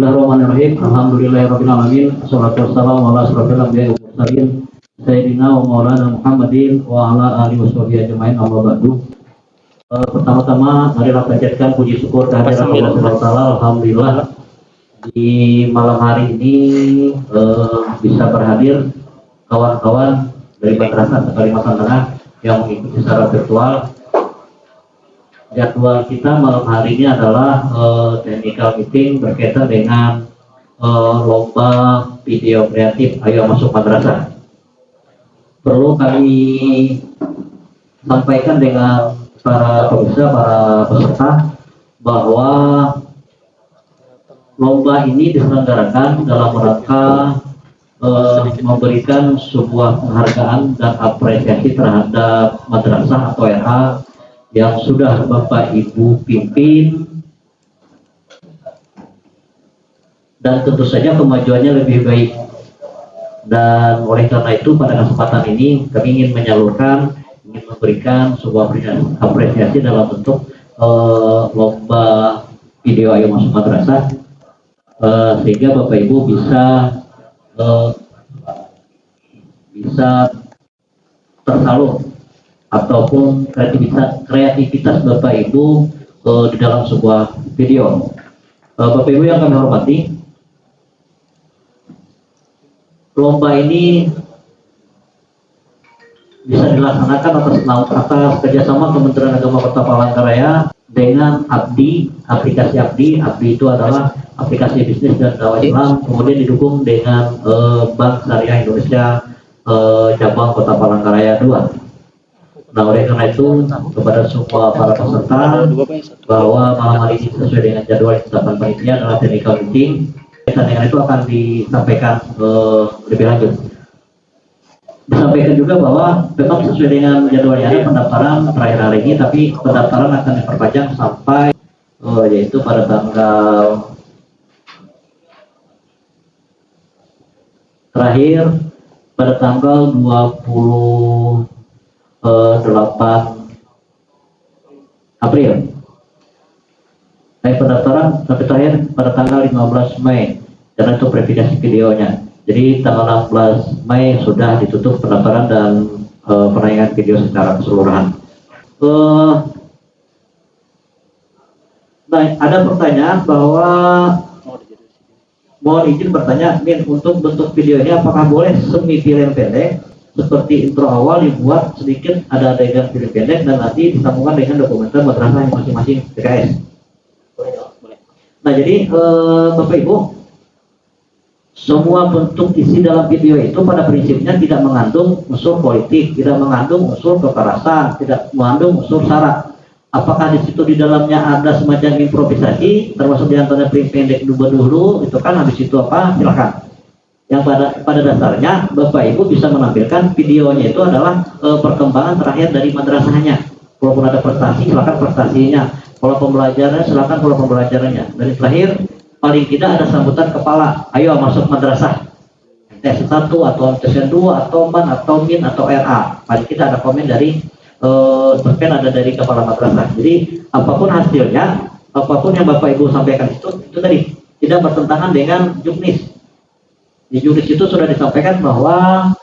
Bismillahirrahmanirrahim. Alhamdulillahirabbil alamin. Wassalatu wassalamu ala asyrofil anbiya'i wal mursalin sayyidina wa maulana Muhammadin wa ala alihi washabihi ajmain. Amma ba'du. Pertama-tama marilah panjatkan puji syukur kehadirat Allah Subhanahu wa taala. Alhamdulillah di malam hari ini bisa berhadir kawan-kawan dari Madrasah Kalimantan Tengah yang mengikuti secara virtual. Jadwal kita malam hari ini adalah technical meeting berkaitan dengan lomba video kreatif Ayo Masuk Madrasah. Perlu kami sampaikan dengan para pemirsa, para peserta bahwa lomba ini diselenggarakan dalam rangka memberikan sebuah penghargaan dan apresiasi terhadap madrasah atau RA yang sudah Bapak Ibu pimpin, dan tentu saja kemajuannya lebih baik. Dan oleh karena itu pada kesempatan ini kami ingin memberikan sebuah apresiasi dalam bentuk lomba video Ayo Masuk Madrasah, sehingga Bapak Ibu bisa tersalur ataupun kreativitas Bapak Ibu di dalam sebuah video. Bapak Ibu yang kami hormati, lomba ini bisa dilaksanakan atas kerjasama Kementerian Agama Kota Palangkaraya dengan aplikasi Abdi itu adalah aplikasi bisnis dan dakwah Islam, kemudian didukung dengan Bank Syariah Indonesia cabang Kota Palangkaraya 2. Nah, oleh karena itu kepada semua para peserta bahwa malam hari ini sesuai dengan jadwal yang ditetapkan panitia adalah technical meeting. Dan dengan itu akan disampaikan lebih lanjut. Disampaikan juga bahwa memang sesuai dengan jadwalnya ada pendaftaran terakhir hari ini, tapi pendaftaran akan diperpanjang sampai yaitu pada tanggal terakhir pada tanggal 28 April. Pendaftaran sampai terakhir pada tanggal 15 Mei karena itu verifikasi videonya. Jadi tanggal 16 Mei sudah ditutup pendaftaran dan penayangan video secara keseluruhan. Nah, ada pertanyaan bahwa mohon izin bertanya, Min, untuk bentuk video ini apakah boleh semi film pendek seperti intro awal dibuat sedikit ada adegan film pendek dan nanti disambungkan dengan dokumenter madrasah yang masing-masing PKS. Nah, jadi Bapak Ibu, semua bentuk isi dalam video itu pada prinsipnya tidak mengandung unsur politik, tidak mengandung unsur kekerasan, tidak mengandung unsur syarat. Apakah di situ di dalamnya ada semacam improvisasi, termasuk diantaranya film pendek dulu, itu kan habis itu apa? Silakan. Yang pada dasarnya Bapak Ibu bisa menampilkan videonya itu adalah perkembangan terakhir dari madrasahnya. Walaupun ada prestasi, silakan prestasinya. Kalau pembelajaran, silakan kalau pembelajarannya. Dari terakhir, paling tidak ada sambutan kepala. Ayo masuk madrasah. MTS 1 atau MTS 2 atau MAN atau MIN atau RA. Paling tidak ada komen dari bahkan ada dari kepala madrasah. Jadi apapun hasilnya, apapun yang Bapak Ibu sampaikan itu tadi tidak bertentangan dengan juknis. Di juknis itu sudah disampaikan bahwa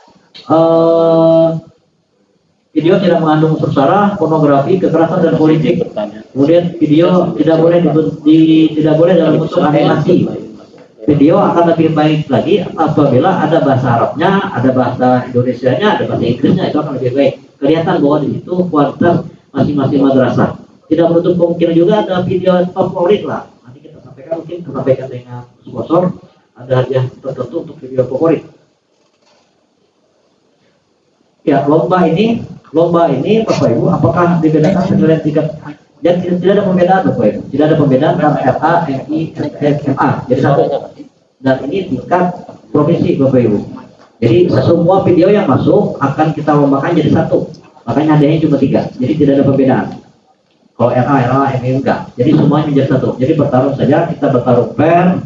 video tidak mengandung unsur sara, pornografi, kekerasan dan politik. Kemudian video tidak boleh dalam bentuk animasi. Video akan lebih baik lagi apabila ada bahasa Arabnya, ada bahasa Indonesianya, ada bahasa Inggrisnya, itu akan lebih baik. Kelihatan bahwa di situ kualitas masing-masing madrasah. Tidak menutup kemungkinan juga ada video favorit lah. Nanti kita sampaikan, mungkin kita sampaikan dengan sponsor. Ada hadiah tertentu untuk video favorit. Ya, lomba ini Bapak Ibu, apakah dibedakan penilaian tingkat? Jadi tidak ada pembedaan Bapak Ibu, tidak ada pembedaan antara RA, MI, SMA. Jadi satu. Dan ini tingkat provinsi Bapak Ibu. Jadi semua video yang masuk akan kita lombakan jadi satu. Makanya hadiahnya cuma 3. Jadi tidak ada pembedaan. Kalau RA, MI enggak. Jadi semuanya menjadi satu. Jadi bertarung saja, kita bertarung fair.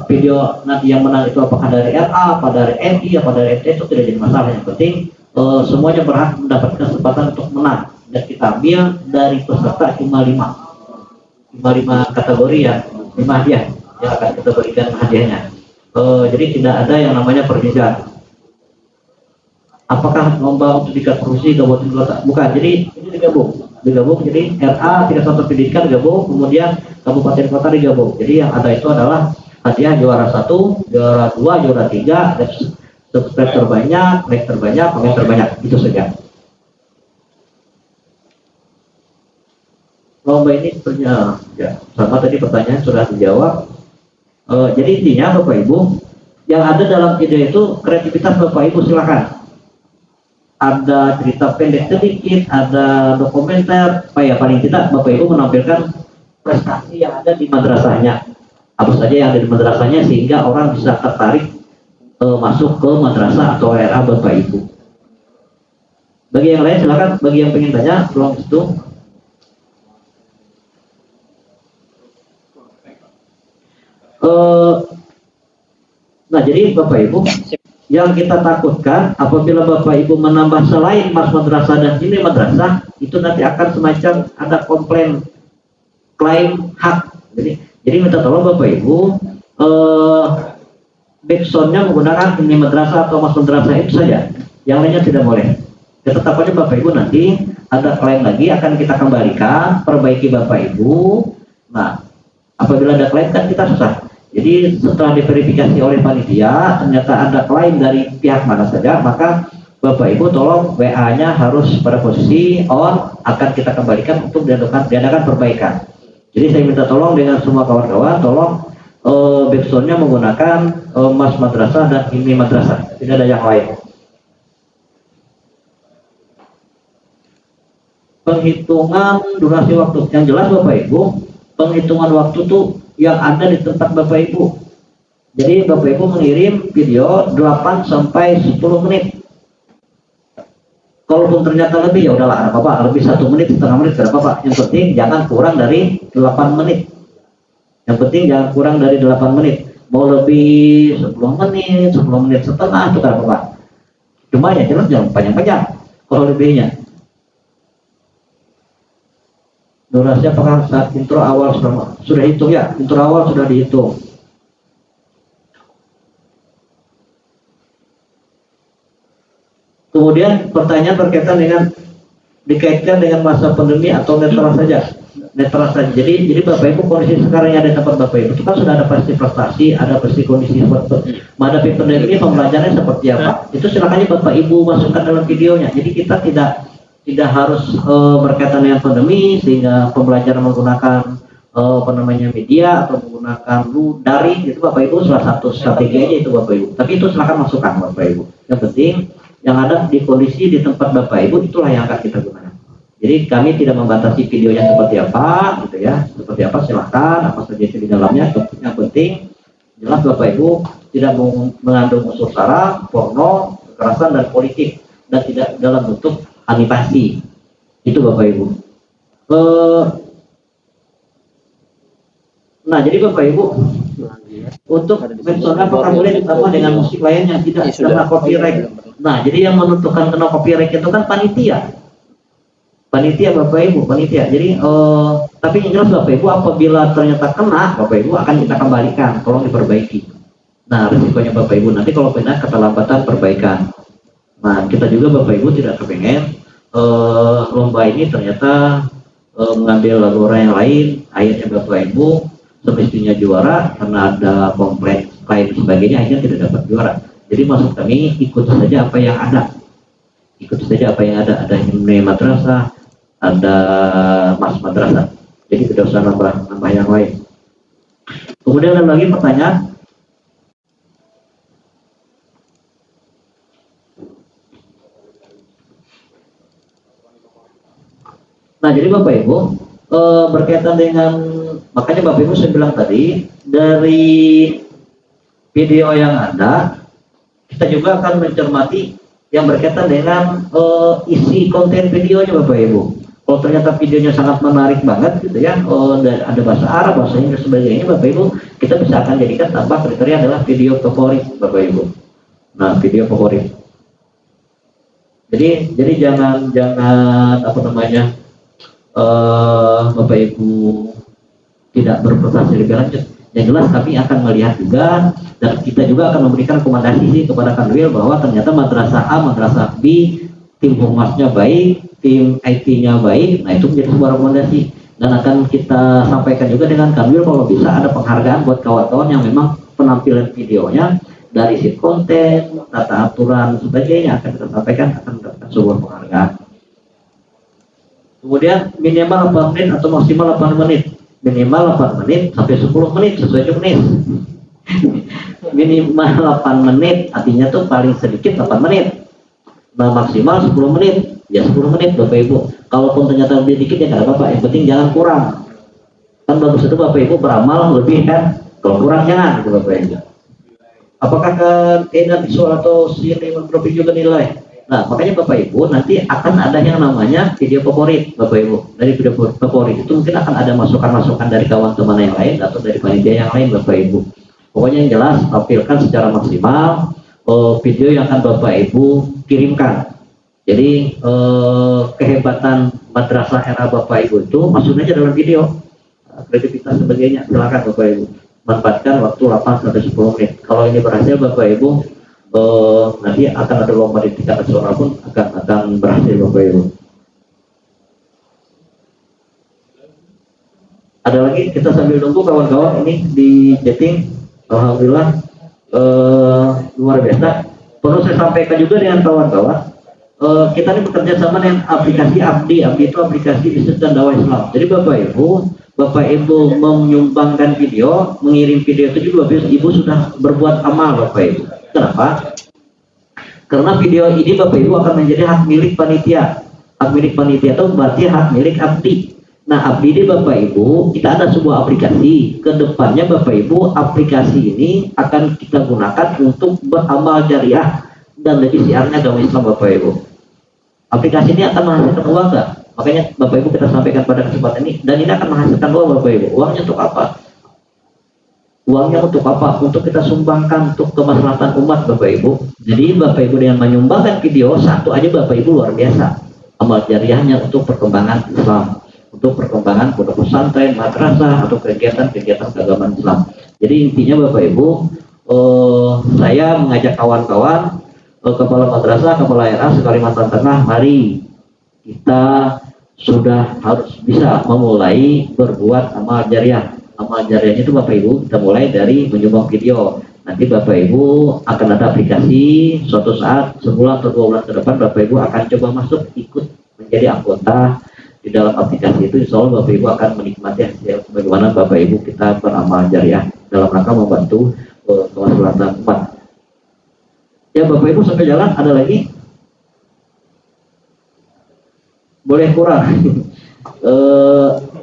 Video nanti yang menang itu apakah dari RA, apa dari MI, apa dari MT itu tidak jadi masalah. Yang penting semuanya berhak mendapatkan kesempatan untuk menang, dan kita ambil dari peserta cuma 5 kategori ya, 5 hadiah. yang akan kita berikan hadiahnya. Jadi tidak ada yang namanya perbedaan. Apakah lomba untuk tingkat provinsi kabupaten kota? Bukan. Jadi ini digabung. Jadi RA tingkat satu pendidikan digabung, kemudian kabupaten kota digabung. Jadi yang ada itu adalah hadiah juara 1, juara 2, juara 3, dan subscribe terbanyak, like terbanyak, komen terbanyak. Itu saja. Lomba ini sebenarnya ya, sama tadi pertanyaan sudah dijawab. Jadi intinya Bapak Ibu, yang ada dalam ide itu kreativitas Bapak Ibu silakan. Ada cerita pendek sedikit, ada dokumenter, ya paling tidak Bapak Ibu menampilkan prestasi yang ada di madrasahnya. Apa saja yang ada di madrasahnya sehingga orang bisa tertarik masuk ke madrasah atau RA Bapak Ibu. Bagi yang lain silakan, bagi yang pengen tanya, tolong itu. Nah jadi Bapak Ibu, yang kita takutkan apabila Bapak Ibu menambah selain mas madrasah dan ini madrasah, itu nanti akan semacam ada komplain klaim hak. Jadi minta tolong Bapak Ibu backsoundnya menggunakan ini madrasah atau mas madrasah itu saja, yang lainnya tidak boleh. Ketetapannya Bapak Ibu nanti ada klaim lagi akan kita kembalikan, perbaiki Bapak Ibu. Nah apabila ada klaim kan kita susah. Jadi setelah diverifikasi oleh panitia ternyata ada klaim dari pihak mana saja, maka Bapak Ibu tolong WA-nya harus pada posisi on, akan kita kembalikan untuk diadakan perbaikan. Jadi saya minta tolong dengan semua kawan-kawan, tolong backsoundnya menggunakan mas madrasah dan ini madrasah, tidak ada yang lain. Penghitungan durasi waktu yang jelas Bapak Ibu, penghitungan waktu tuh yang ada di tempat Bapak Ibu. Jadi Bapak Ibu mengirim video 8 sampai 10 menit. Kalaupun ternyata lebih ya udahlah, ada apa-apa, lebih 1 menit, setengah menit, tidak apa-apa. Yang penting jangan kurang dari 8 menit. Yang penting jangan kurang dari 8 menit. Mau lebih 10 menit, 10 menit setengah, itu tidak apa-apa. Cuma ya jelas jangan panjang-panjang kalau lebihnya. Durasi apakah saat intro awal sudah hitung ya? Intro awal sudah dihitung. Kemudian pertanyaan berkaitan dengan dikaitkan dengan masa pandemi atau netral saja. Netral saja. Jadi Bapak Ibu kondisi sekarang yang ada di tempat Bapak Ibu itu kan sudah ada pasti prestasi, ada pasti kondisi seperti menghadapi pandemi pembelajarannya seperti apa. Itu silakan Bapak Ibu masukkan dalam videonya. Jadi kita tidak harus berkaitan dengan pandemi sehingga pembelajaran menggunakan media atau menggunakan daring itu Bapak Ibu salah satu strateginya itu Bapak Ibu. Tapi itu silakan masukkan Bapak Ibu. Yang penting yang ada di kondisi di tempat Bapak Ibu itulah yang akan kita gunakan. Jadi kami tidak membatasi videonya seperti apa gitu ya. Seperti apa silakan, apa saja di dalamnya. Yang penting jelas Bapak Ibu tidak mengandung unsur sara, porno, kekerasan dan politik dan tidak dalam bentuk animasi. Itu Bapak Ibu. Nah jadi Bapak Ibu untuk mensoalnya apakah boleh ditambah dengan musik lainnya? Tidak, karena copyright. Nah jadi yang menentukan kena copyright itu kan panitia Bapak Ibu, panitia. Jadi tapi yang jelas Bapak Ibu apabila ternyata kena, Bapak Ibu akan kita kembalikan, tolong diperbaiki. Nah risikonya Bapak Ibu nanti kalau benar keterlambatan perbaikan. Nah kita juga Bapak Ibu tidak kepengen lomba ini ternyata mengambil lagu orang yang lain, akhirnya Bapak Ibu semestinya juara karena ada komplain lain sebagainya, akhirnya tidak dapat juara. Jadi maksud kami ikut saja apa yang ada, ada himne madrasah, ada mas madrasah. Jadi tidak usah nambah yang lain. Kemudian ada lagi pertanyaan. Nah jadi Bapak Ibu berkaitan dengan, makanya Bapak Ibu saya bilang tadi dari video yang ada kita juga akan mencermati yang berkaitan dengan isi konten videonya Bapak Ibu. Kalau ternyata videonya sangat menarik banget gitu ya, ada bahasa Arab, bahasa Inggris sebagainya, Bapak Ibu kita bisa akan jadikan tambah kriteria adalah video favorit Bapak Ibu. Nah video favorit. Jadi jangan apa namanya Bapak Ibu tidak berprestasi lebih lanjut. Yang jelas kami akan melihat juga, dan kita juga akan memberikan rekomendasi sih kepada Kanwil bahwa ternyata madrasah A, madrasah B, tim humasnya baik, tim IT-nya baik. Nah itu menjadi sebuah rekomendasi, dan akan kita sampaikan juga dengan Kanwil kalau bisa ada penghargaan buat kawan-kawan yang memang penampilan videonya dari sisi konten, tata aturan, sebagainya akan kita sampaikan, akan mendapatkan sebuah penghargaan. Kemudian minimal 8 menit atau maksimal 8 menit. Minimal 8 menit sampai 10 menit sesuai juknis. Minimal 8 menit artinya tuh paling sedikit 8 menit. Nah, maksimal 10 menit. Ya 10 menit Bapak Ibu. Kalaupun ternyata lebih dikit ya nggak apa-apa, yang penting jangan kurang. Kan bagus itu Bapak Ibu beramal lebih kan. Kalau kurang jangan gitu Bapak Ibu. Apakah keinginan visual atau sinematografi juga nilai? Nah, makanya Bapak Ibu nanti akan ada yang namanya video favorit Bapak Ibu. Dari video favorit itu mungkin akan ada masukan-masukan dari kawan teman yang lain atau dari panitia yang lain Bapak Ibu. Pokoknya yang jelas tampilkan secara maksimal video yang akan Bapak Ibu kirimkan. Jadi kehebatan madrasah era Bapak Ibu itu maksudnya dalam video, kreativitas sebagainya. Silakan Bapak Ibu manfaatkan waktu 8 sampai 10 menit. Kalau ini berhasil Bapak Ibu nanti akan ada lomba di tingkat nasional pun akan berhasil Bapak Ibu. Ada lagi kita sambil nunggu kawan-kawan ini di chatting. Alhamdulillah luar biasa. Perlu saya sampaikan juga dengan kawan-kawan, kita ini bekerja sama dengan aplikasi Abdi. Abdi itu aplikasi bisnis dan dakwah Islam. Jadi Bapak Ibu menyumbangkan video, mengirim video itu juga Bapak Ibu sudah berbuat amal Bapak Ibu. Kenapa? Karena video ini Bapak Ibu akan menjadi hak milik panitia. Hak milik panitia itu berarti hak milik Abdi. Nah Abdi ini Bapak Ibu, kita ada sebuah aplikasi. Kedepannya Bapak Ibu, aplikasi ini akan kita gunakan untuk beramal jariah dan lebih siarnya dalam Islam Bapak Ibu. Aplikasi ini akan menghasilkan uang nggak? Makanya Bapak Ibu kita sampaikan pada kesempatan ini, dan ini akan menghasilkan uang Bapak Ibu. Uangnya untuk apa? Uangnya untuk apa? Untuk kita sumbangkan untuk kemaslahatan umat Bapak Ibu. Jadi Bapak Ibu dengan menyumbangkan video satu aja Bapak Ibu luar biasa. Amal jariahnya untuk perkembangan Islam, untuk perkembangan pondok pesantren, madrasah atau kegiatan-kegiatan keagamaan Islam. Jadi intinya Bapak Ibu, saya mengajak kawan-kawan, kepala madrasah, kepala RA Kalimantan Tengah, mari kita sudah harus bisa memulai berbuat amal jariah. Amal jariahnya itu Bapak Ibu kita mulai dari menyumbang video. Nanti Bapak Ibu akan ada aplikasi, suatu saat sebulan atau 2 bulan ke depan Bapak Ibu akan coba masuk ikut menjadi anggota di dalam aplikasi itu. Insya Allah Bapak Ibu akan menikmati hasil bagaimana Bapak Ibu kita beramal jariah dalam rangka membantu kemaslahatan umat. Ya Bapak Ibu sampai jalan ada lagi? Boleh kurang?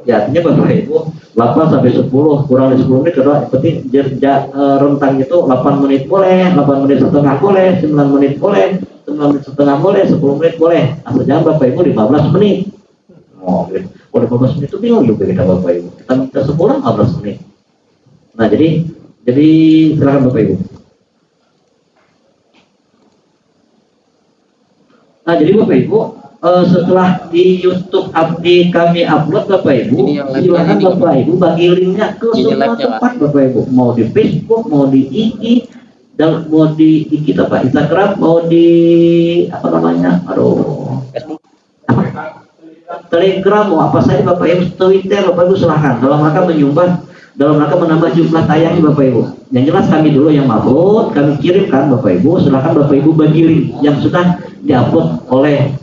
Ya artinya Bapak Ibu 8 sampai 10 kurang dari 10 menit kedua, seperti rentang itu 8 menit boleh, 8 menit setengah boleh, 9 menit boleh, 9 menit setengah boleh, 10 menit boleh. Asal jangan Bapak Ibu 15 menit. Oh, gitu. Kalau 15 menit itu bingung juga kita Bapak Ibu. Kita minta 15 menit. Nah jadi silakan Bapak Ibu. Nah jadi Bapak Ibu, setelah di YouTube Abdi kami upload Bapak Ibu, silakan Bapak Ibu bagi linknya ke semua tempat Bapak Ibu, mau di Facebook, mau di IG, dan mau di kita Pak Instagram, mau di apa namanya, Telegram, mau apa saja Bapak Ibu, Twitter Bapak Ibu silahkan, dalam rangka menyumbang, dalam rangka menambah jumlah tayang Bapak Ibu. Yang jelas kami dulu yang upload, kami kirimkan Bapak Ibu, silahkan Bapak Ibu bagi link yang sudah diupload oleh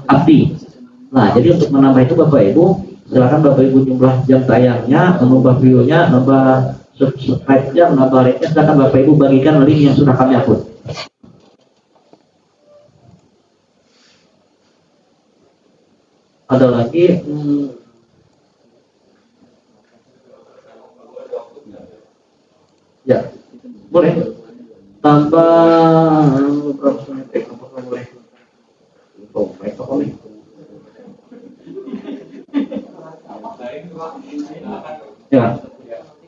Abdi. Nah jadi untuk menambah itu Bapak Ibu silakan Bapak Ibu jumlah jam tayangnya, menambah videonya, nambah subscribe-nya, menambah like-nya, silakan Bapak Ibu bagikan link yang sudah kami upload. Ada lagi? Ya boleh tambah beberapa menit, apakah boleh? Oh, baik Pak Oli. Ya.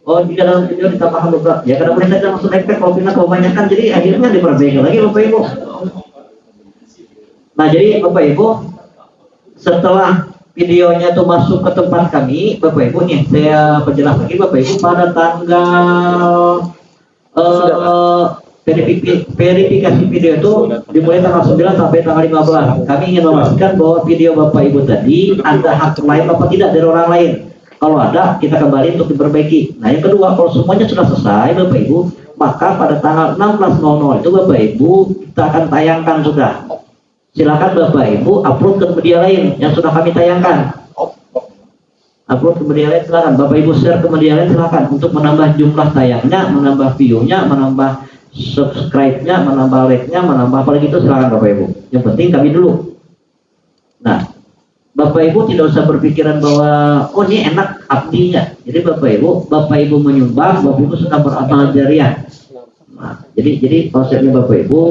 Oh, di dalam video ditambahkan beberapa. Ya, karena boleh saja langsung efek kalau kebanyakan, jadi akhirnya diperbaiki lagi Bapak Ibu. Nah, jadi Bapak Ibu, setelah videonya tuh masuk ke tempat kami, Bapak Ibu nih, saya perjelas lagi Bapak Ibu pada tanggal verifikasi video itu dimulai tanggal 9 sampai tanggal 15. Kami ingin memastikan bahwa video Bapak Ibu tadi ada hak lain apa tidak dari orang lain. Kalau ada, kita kembali untuk diperbaiki. Nah, yang kedua, kalau semuanya sudah selesai Bapak Ibu, maka pada tanggal 16.00 itu Bapak Ibu kita akan tayangkan sudah. Silakan Bapak Ibu upload ke media lain yang sudah kami tayangkan. Upload ke media lain silakan. Bapak Ibu share ke media lain silakan untuk menambah jumlah tayangnya, menambah view-nya, menambah subscribe-nya, menambah like-nya, menambah apalagi itu silakan Bapak Ibu. Yang penting kami dulu. Nah, Bapak Ibu tidak usah berpikiran bahwa oh ini enak abdinya. Jadi Bapak Ibu menyumbang, Bapak Ibu sudah beramal jariah. Nah, jadi konsepnya Bapak Ibu,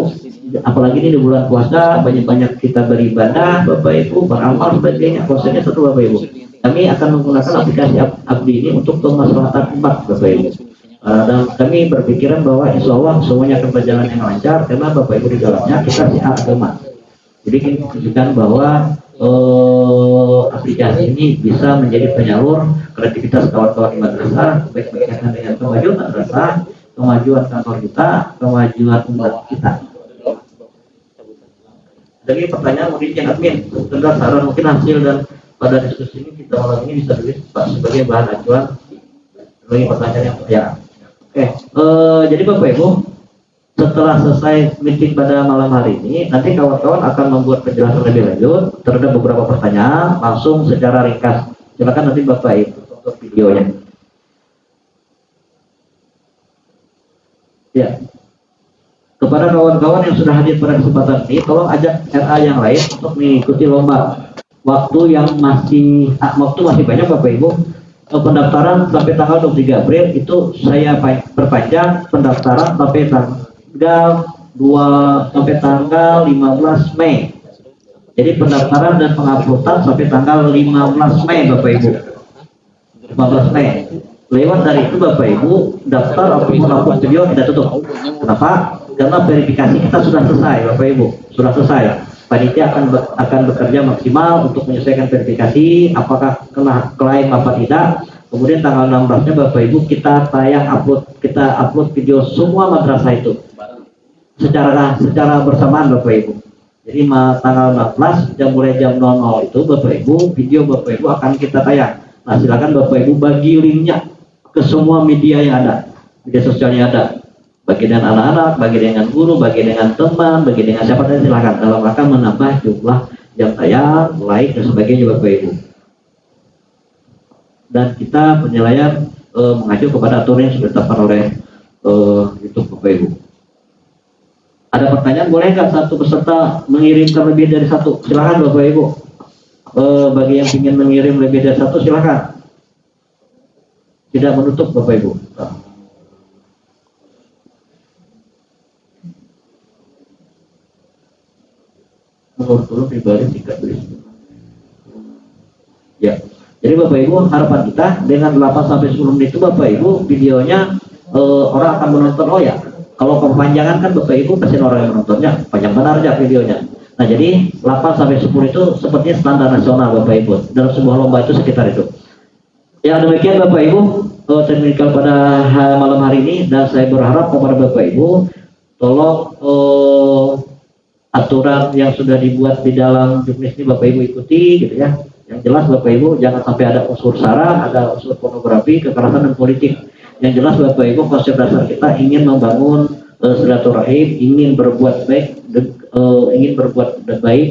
apalagi ini di bulan puasa banyak-banyak kita beribadah, Bapak Ibu beramal sebagainya. Konsepnya satu Bapak Ibu. Kami akan menggunakan aplikasi abdi ini untuk kemaslahatan umat Bapak Ibu. Dan kami berpikiran bahwa insya Allah semuanya akan berjalan yang lancar karena Bapak Ibu di dalamnya kita siar agama. Jadi kita tunjukkan bahwa aplikasi ini bisa menjadi penyalur kreativitas kawan-kawan di madrasah, baik berkaitan dengan kemajuan madrasah, kemajuan kantor kita, kemajuan umat kita. Jadi pertanyaan mungkin yang admin, tentang saran mungkin hasil dan pada diskusi ini kita malam ini bisa tulis Pak sebagai bahan acuan. Lagi pertanyaan yang ya. Oke, jadi Bapak Ibu setelah selesai meeting pada malam hari ini, nanti kawan-kawan akan membuat penjelasan lebih lanjut terhadap beberapa pertanyaan langsung secara ringkas. Silakan nanti Bapak Ibu untuk videonya. Ya. Kepada kawan-kawan yang sudah hadir pada kesempatan ini, tolong ajak RA yang lain untuk mengikuti lomba. Waktu masih banyak Bapak Ibu. Pendaftaran sampai tanggal 23 April itu saya perpanjang pendaftaran sampai tanggal 15 Mei. Jadi pendaftaran dan penguploadan sampai tanggal 15 Mei Bapak Ibu. 15 Mei. Lewat dari itu Bapak Ibu daftar ataupun upload video tidak tutup. Kenapa? Karena verifikasi kita sudah selesai Bapak Ibu, sudah selesai. Panitia akan bekerja maksimal untuk menyelesaikan verifikasi apakah kena klaim apa tidak. Kemudian tanggal 16-nya Bapak Ibu kita upload video semua madrasah itu secara bersamaan Bapak Ibu. Jadi tanggal 16 mulai jam 00 itu Bapak Ibu video Bapak Ibu akan kita tayang. Nah, silakan Bapak Ibu bagi linknya ke semua media yang ada, media sosial yang ada. Bagi dengan anak-anak, bagi dengan guru, bagi dengan teman, bagi dengan siapa saja silakan dalam rangka menambah jumlah jam tayang, like dan sebagainya Bapak Ibu. Dan kita penilaian mengacu kepada aturan yang sudah ditetapkan oleh YouTube Bapak Ibu. Ada pertanyaan, boleh nggak satu peserta mengirimkan lebih dari satu? Silakan Bapak Ibu. Bagi yang ingin mengirim lebih dari satu silakan. Tidak menutup Bapak Ibu. Menurut turun pribadi tidak beri. Ya, jadi Bapak Ibu harapan kita dengan 8-10 menit itu Bapak Ibu videonya orang akan menonton. Oh ya, kalau kepanjangan kan Bapak Ibu pasti orang yang menontonnya panjang benar aja videonya. Nah jadi 8-10 itu sepertinya standar nasional Bapak Ibu dalam sebuah lomba itu sekitar itu. Ya demikian Bapak Ibu teknikal pada malam hari ini dan saya berharap kepada Bapak Ibu tolong aturan yang sudah dibuat di dalam juknis ini Bapak Ibu ikuti gitu ya. Yang jelas Bapak Ibu jangan sampai ada unsur sara, ada unsur pornografi, kekerasan dan politik. Yang jelas Bapak Ibu konsep dasar kita ingin membangun silaturahim, ingin berbuat baik,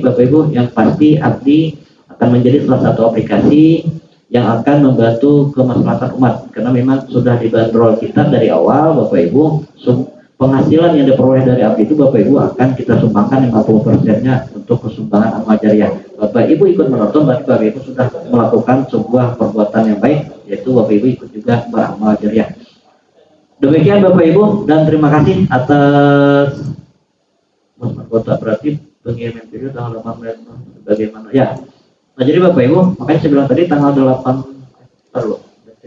Bapak Ibu yang pasti abdi akan menjadi salah satu aplikasi yang akan membantu kemaslahatan umat karena memang sudah dibanderol kita dari awal Bapak Ibu. Penghasilan yang diperoleh dari abdi itu Bapak Ibu akan kita sumbangkan 50%-nya untuk kesumbangan amal jariah. Bapak Ibu ikut menonton, berarti Bapak Ibu sudah melakukan sebuah perbuatan yang baik, yaitu Bapak Ibu ikut juga beramal jariah. Demikian Bapak Ibu dan terima kasih atas anggota operatif pengiriman video tanggal 8 bagaimana ya. Nah jadi Bapak Ibu, makanya saya bilang tadi tanggal 8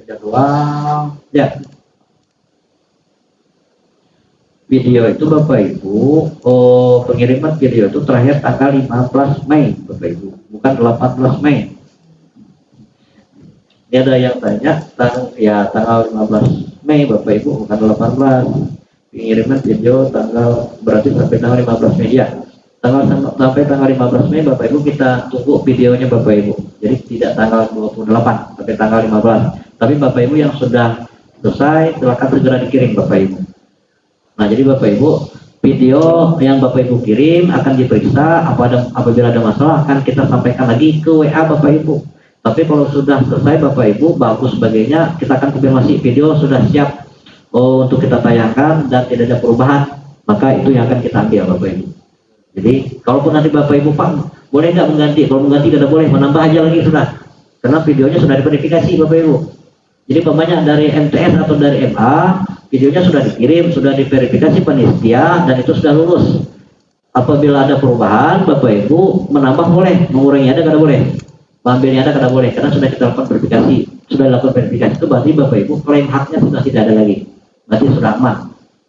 jadwal ya. Video itu Bapak Ibu, pengiriman video itu terakhir tanggal 15 Mei Bapak Ibu, bukan 18 Mei. Ini ada yang tanya tanggal 15 Mei Bapak Ibu, bukan 18. Pengiriman video tanggal berarti sampai tanggal 15 Mei ya. Sampai tanggal 15 Mei Bapak Ibu kita tunggu videonya Bapak Ibu. Jadi tidak tanggal 28 sampai tanggal 15. Tapi Bapak Ibu yang sudah selesai silakan segera dikirim Bapak Ibu. Nah, jadi Bapak Ibu, video yang Bapak Ibu kirim akan diperiksa, apabila ada masalah akan kita sampaikan lagi ke WA Bapak Ibu. Tapi kalau sudah selesai Bapak Ibu, bagus sebagainya, kita akan konfirmasi video sudah siap untuk kita tayangkan dan tidak ada perubahan, maka itu yang akan kita ambil Bapak Ibu. Jadi kalaupun nanti Bapak Ibu Pak boleh nggak mengganti, kalau mengganti tidak boleh, menambah aja lagi sudah, karena videonya sudah diverifikasi Bapak Ibu. Jadi pemainnya dari MTS atau dari MA, videonya sudah dikirim, sudah diverifikasi panitia dan itu sudah lulus. Apabila ada perubahan Bapak Ibu menambah boleh, mengurangi ada kada boleh, mengambilnya ada kada boleh, karena sudah kita lakukan verifikasi. Sudah dilakukan verifikasi itu berarti Bapak Ibu klaim haknya sudah tidak ada lagi, berarti sudah aman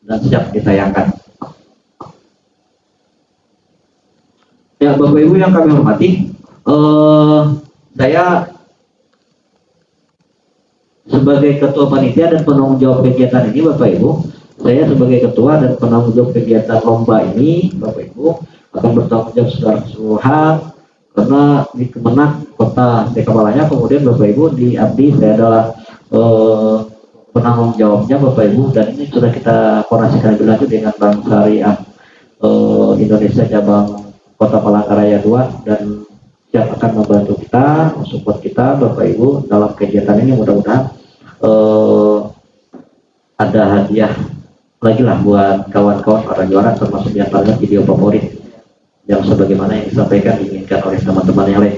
dan siap ditayangkan. Ya Bapak Ibu yang kami hormati, saya sebagai ketua panitia dan penanggung jawab kegiatan ini Bapak Ibu, saya sebagai ketua dan penanggung jawab kegiatan lomba ini Bapak Ibu akan bertanggung jawab secara keseluruhan, karena di Kemenak Kota Kepalanya, kemudian Bapak Ibu di Abdi saya adalah penanggung jawabnya Bapak Ibu, dan ini sudah kita koordinasikan lebih lanjut dengan Bank Syariah Indonesia cabang Kota Palangkaraya 2 dan siap akan membantu kita, support kita Bapak Ibu dalam kegiatan ini. Mudah-mudahan ada hadiah lagi lah buat kawan-kawan para juara, termasuk diantaranya video favorit yang sebagaimana yang disampaikan diinginkan oleh teman-teman yang lain.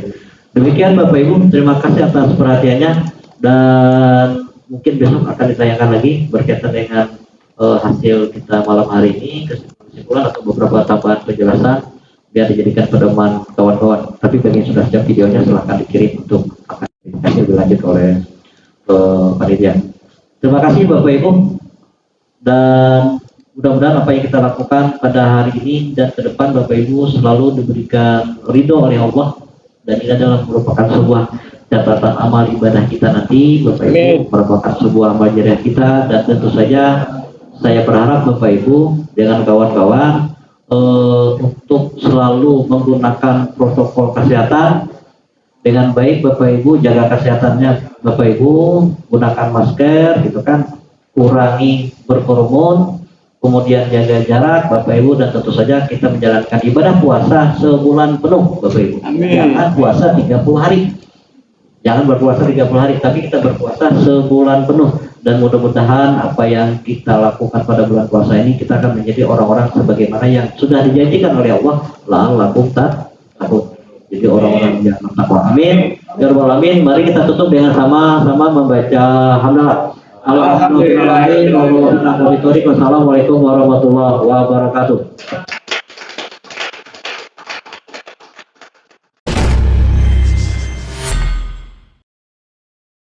Demikian Bapak Ibu, terima kasih atas perhatiannya, dan mungkin besok akan ditayangkan lagi berkaitan dengan hasil kita malam hari ini, kesimpulan atau beberapa tambahan penjelasan biar dijadikan pedoman kawan-kawan. Tapi bagi yang sudah siap videonya silahkan dikirim untuk akan dikasih lebih lanjut oleh panitia. Terima kasih Bapak Ibu, dan mudah-mudahan apa yang kita lakukan pada hari ini dan ke depan Bapak Ibu selalu diberikan ridho oleh Allah, dan ini adalah merupakan sebuah catatan amal ibadah kita nanti Bapak Ibu, merupakan sebuah amal jariah kita. Dan tentu saja saya berharap Bapak Ibu dengan kawan-kawan untuk selalu menggunakan protokol kesehatan dengan baik Bapak Ibu, jaga kesehatannya Bapak Ibu, gunakan masker gitu kan, kurangi berkerumun, kemudian jaga jarak Bapak Ibu, dan tentu saja kita menjalankan ibadah puasa sebulan penuh Bapak Ibu. Jangan puasa 30 hari, jangan berpuasa 30 hari, tapi kita berpuasa sebulan penuh, dan mudah-mudahan apa yang kita lakukan pada bulan puasa ini kita akan menjadi orang-orang sebagaimana yang sudah dijanjikan oleh Allah, la'allakum tattaqun. Jadi orang-orang yang bertakwa. Amin. Ya Rabbal Alamin. Mari kita tutup dengan sama-sama membaca hamdalah. Alhamdulillah. Wassalamualaikum warahmatullahi wabarakatuh.